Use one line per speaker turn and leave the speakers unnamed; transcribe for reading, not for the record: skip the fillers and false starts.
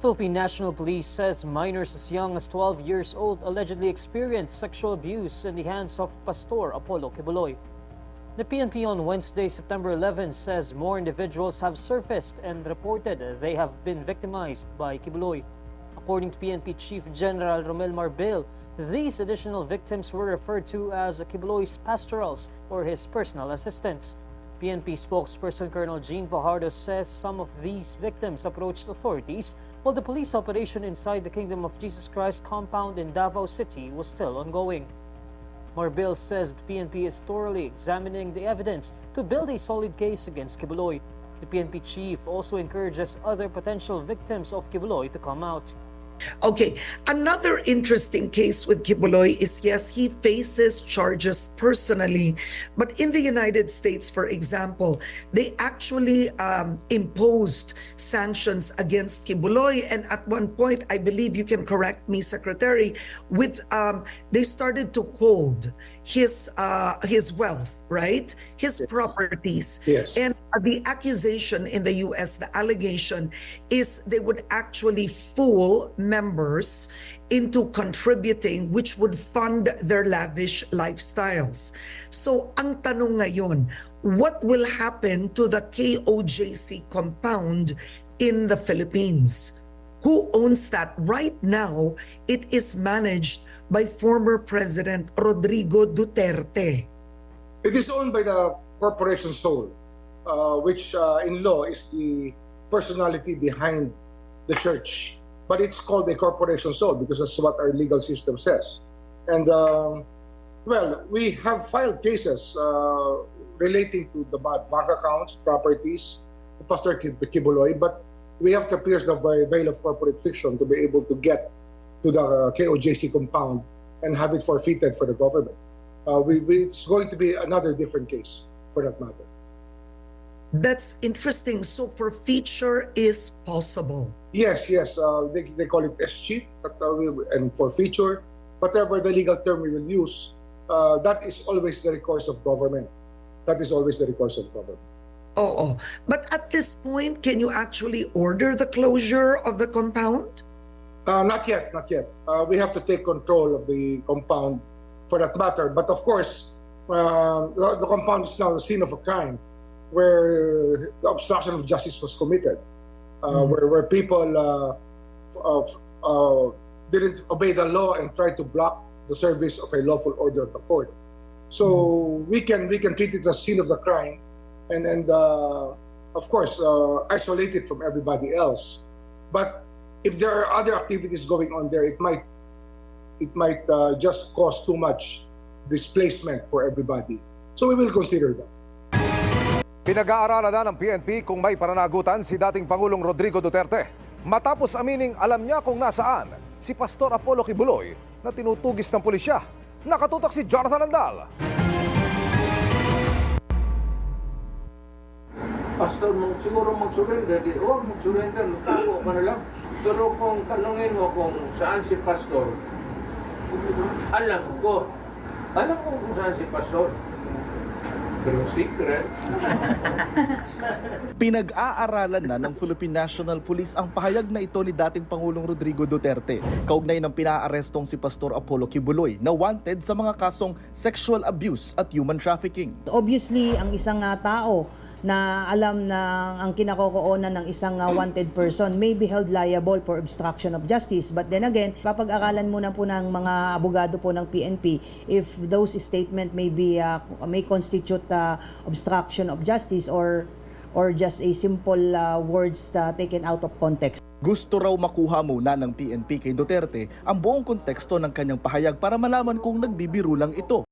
Philippine National Police says minors as young as 12 years old allegedly experienced sexual abuse in the hands of Pastor Apollo Quiboloy. The PNP on Wednesday, September 11 says more individuals have surfaced and reported they have been victimized by Quiboloy. According to PNP Chief General Romel Marbel, these additional victims were referred to as Quiboloy's pastorals or his personal assistants. PNP spokesperson Colonel Jean Fajardo says some of these victims approached authorities while the police operation inside the Kingdom of Jesus Christ compound in Davao City was still ongoing. Marbel says the PNP is thoroughly examining the evidence to build a solid case against Quiboloy. The PNP chief also encourages other potential victims of Quiboloy to come out.
Okay, another interesting case with Quiboloy is, yes, he faces charges personally, but in the United States, for example, they actually imposed sanctions against Quiboloy, and at one point, I believe you can correct me, Secretary, with they started to hold his wealth, right? His properties.
Yes.
And the accusation in the US, the allegation is they would actually fool members into contributing, which would fund their lavish lifestyles. So ang tanong ngayon, what will happen to the KOJC compound in the Philippines? Who owns that? Right now, it is managed by former President Rodrigo Duterte.
It is owned by the Corporation Soul, which in law is the personality behind the church. But it's called a Corporation Soul because that's what our legal system says. And well, we have filed cases relating to the bank accounts, properties of Pastor Quiboloy, but we have to pierce the veil of corporate fiction to be able to get to the KOJC compound and have it forfeited for the government. It's going to be another different case for that matter.
That's interesting. So forfeiture is possible.
Yes, yes. They call it escheat and forfeiture. Whatever the legal term we will use, that is always the recourse of government. That is always the recourse of government.
Oh. But at this point, can you actually order the closure of the compound?
Not yet, not yet. We have to take control of the compound for that matter. But of course, the compound is now the scene of a crime where the obstruction of justice was committed, where people didn't obey the law and tried to block the service of a lawful order of the court. So we can treat it as a scene of the crime, and of course isolate it from everybody else. But if there are other activities going on there, it might just cause too much displacement for everybody. So we will consider that.
Pinag-aaralan na ng PNP kung may pananagutan si dating Pangulong Rodrigo Duterte matapos amining alam niya kung nasaan si Pastor Apollo Quiboloy na tinutugis ng pulisya. Nakatutok si Jonathan Andal.
Pastor, siguro mag-surrender, huwag mag-surrender, tago ka na lang. Pero kung tanungin mo kung saan si Pastor, alam ko kung saan si Pastor. Pero secret.
Pinag-aaralan na ng Philippine National Police ang pahayag na ito ni dating Pangulong Rodrigo Duterte kaugnay ng pinaarestong si Pastor Apollo Quiboloy na wanted sa mga kasong sexual abuse at human trafficking.
Obviously, ang isang tao na alam na ang kinakokoonan ng isang wanted person may be held liable for obstruction of justice. But then again, papag-aralan muna po ng mga abogado po ng PNP if those statement may constitute obstruction of justice or just a simple words taken out of context.
Gusto raw makuha muna ng PNP kay Duterte ang buong konteksto ng kanyang pahayag para malaman kung nagbibiro lang ito.